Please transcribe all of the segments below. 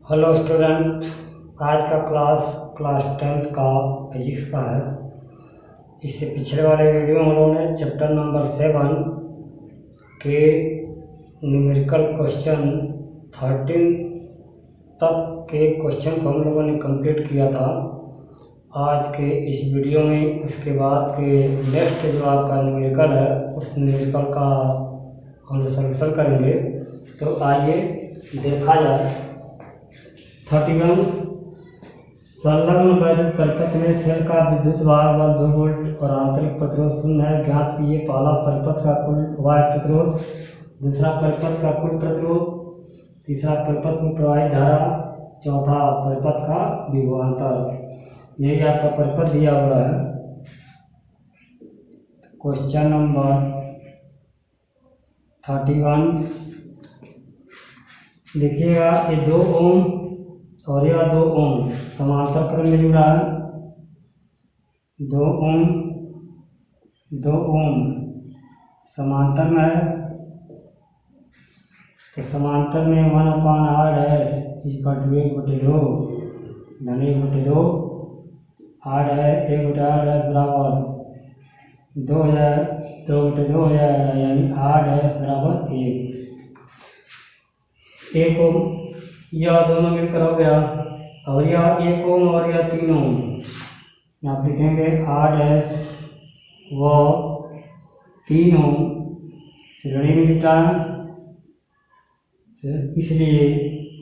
Hello student, आज का class 10th का फिजिक्स का है। इससे पिछले वाले वीडियो में हम लोगों ने चैप्टर नंबर 7 के न्यूमेरिकल क्वेश्चन 13 तक के क्वेश्चन को हम लोगों ने कंप्लीट किया था। आज के इस वीडियो में उसके बाद के नेक्स्ट जो आपका न्यूमेरिकल है उस न्यूमेरिकल का हम लोग सॉल्यूशन करेंगे। तो आइए देखा जाए। 31 संलग्न वैद्युत परिपथ में सेल का विद्युत भार बल 2 वोल्ट और आंतरिक प्रतिरोध 0 है। ज्ञात कीजिए पहला परिपथ का कुल वाह्य प्रतिरोध, दूसरा परिपथ का कुल प्रतिरोध, तीसरा परिपथ में प्रवाहित धारा, चौथा परिपथ का विभवांतर। यही आपका परिपथ दिया हुआ है। क्वेश्चन नंबर 31 देखिएगा, ये 2 ओम और यह 2 ओम समांतर क्रम में जुड़ा है। 2 ओम समांतर में है, तो समांतर में 1/r है इक्वल टू 1/2 धन 1/2 r है 1/r बराबर 2 है 2/2 हो जाएगा, यानी r बराबर 1 ओम। यह दोनों मिलकर हो गया। और यह 1 ओम और यह 3 ओम आप लिखेंगे r व 3 ओम श्रेणी में जुटा है, इसलिए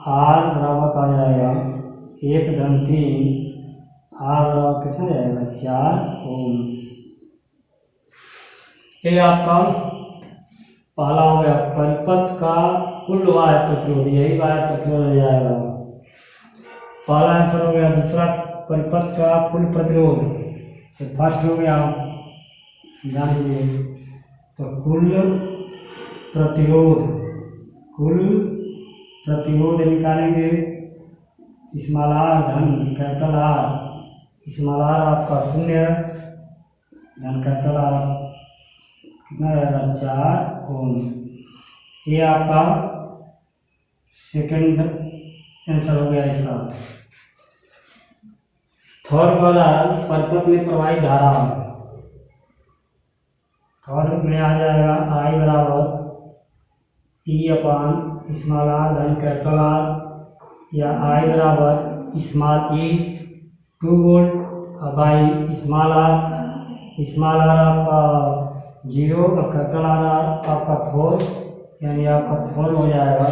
r बराबर का आ जाएगा 1 धन 3, r बराबर कितना जाएगा 4 ओम। ये आपका पहला हो गया परिपथ का कुल वाह्य प्रतिरोध, यही वाह्य प्रतिरोध हो जाएगा। पहला आंसर हो गया। दूसरा परिपथ का कुल प्रतिरोध, तो फर्स्ट हो गया जानिए, तो कुल प्रतिरोध निकालेंगे। स्मॉल r धन कैपिटल R। स्मॉल r आपका 0 है, धन कैपिटल R कितना रहेगा 4 ओम। ये आपका सेकंड आंसर हो गया इसका। थर्ड वाला परिपथ में प्रवाहित धारा, थर्ड में आ जाएगा I बराबर E/, स्मॉल r धन कैपिटल R, या I बराबर small e 2 volt by small r आपका 0 और कैपिटल R आपका 4, यानी आपका 4 हो जाएगा,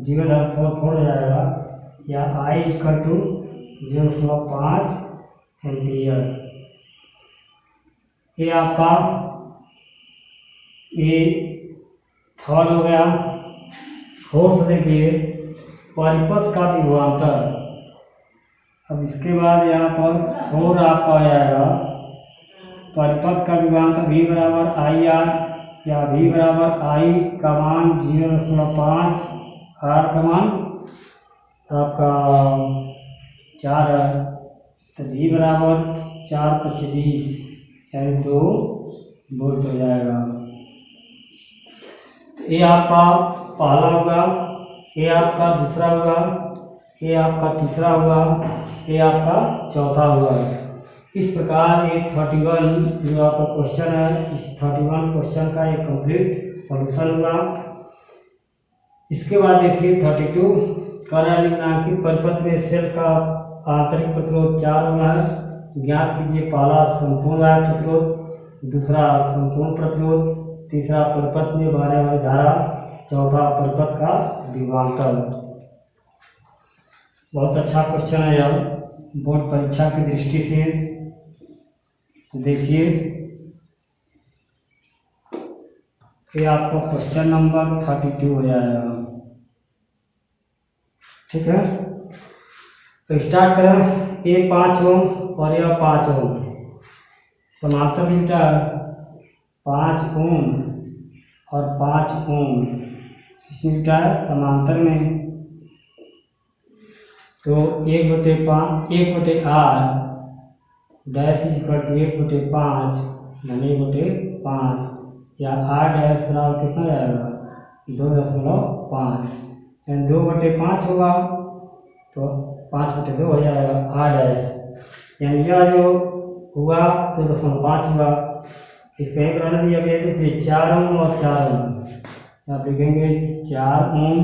0 धन 4 हो जाएगा, या I इक्वल टू 0.5 एम्पियर। ये आपका ये थर्ड हो गया। फोर्थ देखिए परिपथ का विभवांतर। अब इसके बाद यहाँ पर 4 आपका आ जाएगा परिपथ का विभवांतर V बराबर IR, या V बराबर I का मान 0.5, R का मान आपका 4 है, तो V बराबर 4/20 यानी 2 वोल्ट हो जाएगा। ये आपका पहला होगा, ये आपका दूसरा होगा, ये आपका तीसरा होगा, ये आपका चौथा होगा। इस प्रकार ये 31 जो आपका क्वेश्चन है, इस 31 क्वेश्चन का एक कंप्लीट सॉल्यूशन हुआ। इसके बाद देखिए 32 निम्नांकित परिपथ में सेल का आंतरिक प्रतिरोध 4 ओम है। ज्ञात कीजिए पहला संपूर्ण वाह्य प्रतिरोध, दूसरा संपूर्ण प्रतिरोध, तीसरा परिपथ में बहने वाली धारा, चौथा परिपथ का विभवांतर। बहुत अच्छा क्वेश्चन है यह बोर्ड परीक्षा की दृष्टि से। देखिए ये आपका क्वेश्चन नंबर 32 हो जाएगा। ठीक है, तो स्टार्ट करें। ये 5 ओम और यह 5 ओम समांतर जुटा 5 ओम और 5 ओम इसमें जुटा है समांतर में, तो 1/r डैश इक्वल टू 1/5 धन 1/5, या r डैश बराबर कितना जाएगा 2.5, यानी 2/5 होगा, तो 5/2 हो जाएगा R डैश, यानी यह जो हुआ 2.5 हुआ। इसका एक रन दिया गया तो फिर 4 ओम और 4 ओम आप लिखेंगे 4 ओम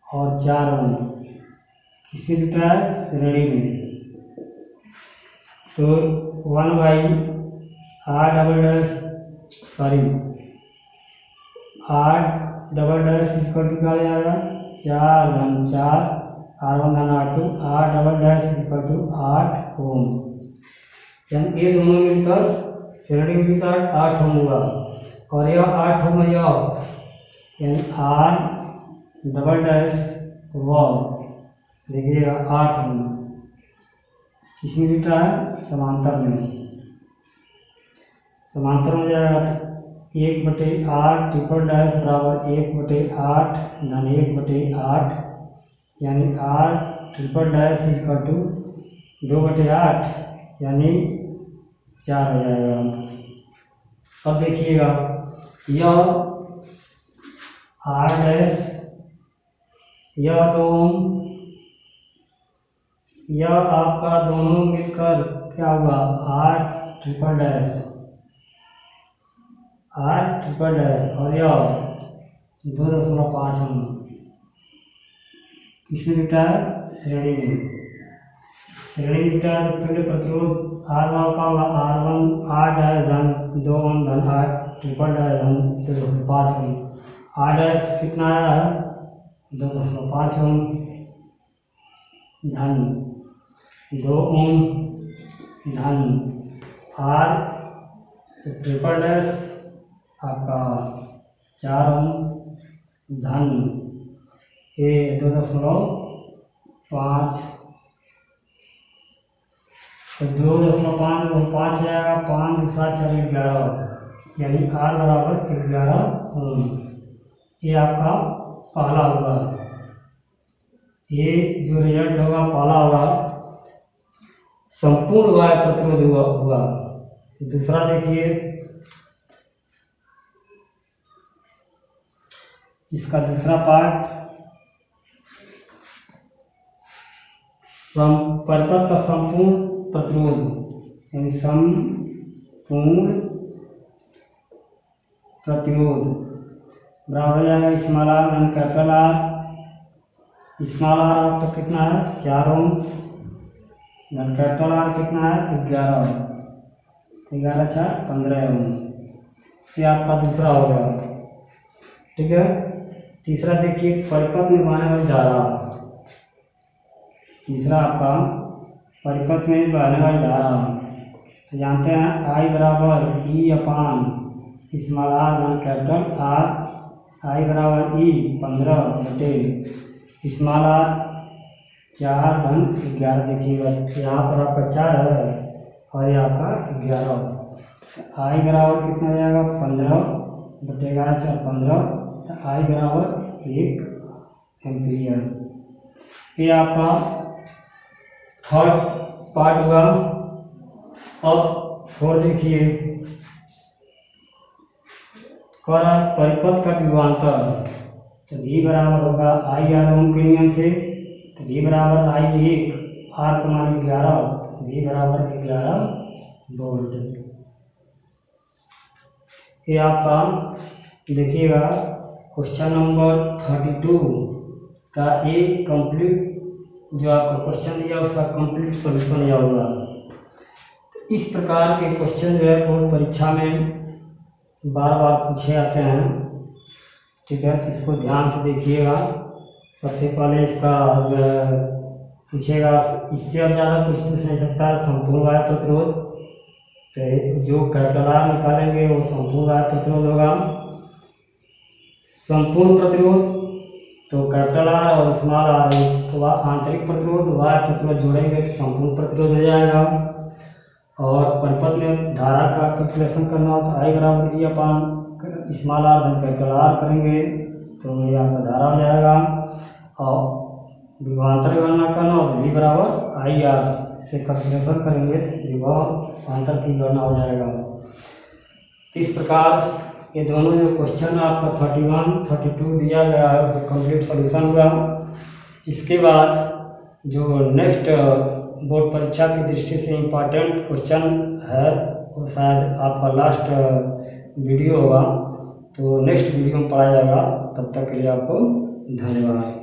और 4 ओम किससे जुटा है? श्रेणी में। तो 1/R double dash equal to क्या हो जाएगा? 4 धन 4 R1 धन R2 R double dash equal to 8 ohm, यानी ये दोनों मिलकर श्रेणी में जुटा 8 ओम हुआ। और यह 8 ओम है यानी R डबल डैश देखिएगा 8 ओम किसमें जुटा है? समांतर में। समांतर हो जाएगा 1/8 ट्रिपल डैश बराबर 1/8 धन 1/8, यानी R triple dash equal to 2/8 यानी 4 हो जाएगा। अब देखिएगा यह R डैश, यह 2 ओम, यह आपका दोनों मिलकर क्या हुआ? R ट्रिपल डैश और यह 2.5 ओम किसमें जुटा है? श्रेणी में। श्रेणी में जुटा है तो तुल्य प्रतिरोध R1 का होगा R1 R डैश धन 2 ओम धन R ट्रिपल डैश धन 2.5 ओम। R डैश कितना आया है? 2.5 ओम धन 2 ओम धन R ट्रिपल डैश आपका 4 ओम धन 2.5, तो 2.5 जाएगा 5 7 4 11, यानी R बराबर 11 ओम। ये आपका पहला होगा, ये जो रिजल्ट होगा पहला होगा संपूर्ण वायु प्रतिरोध हुआ। दूसरा देखिए, इसका दूसरा पार्ट परिपथ का संपूर्ण प्रतिरोध, यानी संपूर्ण प्रतिरोध बराबर हो जाएगा स्मॉल r धन कैपिटल R। स्मॉल r आपका कितना है? 4 ओम धन कैपिटल R कितना है? 11 4 15 ओम। ये आपका दूसरा हो गया, ठीक है। तीसरा देखिए परिपथ में बहने वाली धारा। तीसरा आपका परिपथ में बहने वाली धारा, तो जानते हैं I बराबर E अपान स्मॉल r धन कैपिटल R। I बराबर E 15 बटे स्मॉल r 4 धन 11। देखिएगा यहाँ पर आपका 4 है और ये आपका 11। I बराबर कितना हो जाएगा? 15 बटे 11 4 15, तो I बराबर 1 एम्पीयर। ये आपका थर्ड पार्ट हुआ। अब 4 देखिए, परिपथ का विभवांतर, तो V बराबर होगा IR ओम के नियम से, तो V बराबर I1 R का मान 11, V बराबर 11 वोल्ट। ये आपका देखिएगा क्वेश्चन नंबर 32 का एक कंप्लीट जो आपका क्वेश्चन दिया उसका कंप्लीट सॉल्यूशन दिया होगा। इस प्रकार के क्वेश्चन जो है बोर्ड परीक्षा में बार बार पूछे जाते हैं, ठीक है। इसको ध्यान से देखिएगा। सबसे पहले इसका पूछेगा, इससे अब ज़्यादा कुछ पूछ नहीं सकता है, संपूर्ण वायु प्रतिरोध। तो जो कैपिटल R निकालेंगे वो संपूर्ण वायु प्रतिरोध होगा। संपूर्ण प्रतिरोध तो कैपिटल R और स्मॉल r, तो आंतरिक प्रतिरोध वायु प्रतिरोध जोड़ेंगे तो संपूर्ण प्रतिरोध हो जाएगा। और परिपथ में धारा का कैलकुलेशन करना हो तो I बराबर E अपान स्मॉल r धन कैपिटल R करेंगे तो ये आपका धारा हो जाएगा। और विभवांतर गणना करना हो तो V बराबर IR से कैलकुलेशन करेंगे तो विभवांतर की गणना हो जाएगा। इस प्रकार ये दोनों जो क्वेश्चन आपका 31, 32 दिया गया है उसका कंप्लीट सॉल्यूशन हुआ। इसके बाद जो नेक्स्ट बोर्ड परीक्षा की दृष्टि से इम्पॉर्टेंट क्वेश्चन है वो शायद आपका लास्ट वीडियो होगा, तो नेक्स्ट वीडियो में पढ़ाया जाएगा। तब तक के लिए आपको धन्यवाद।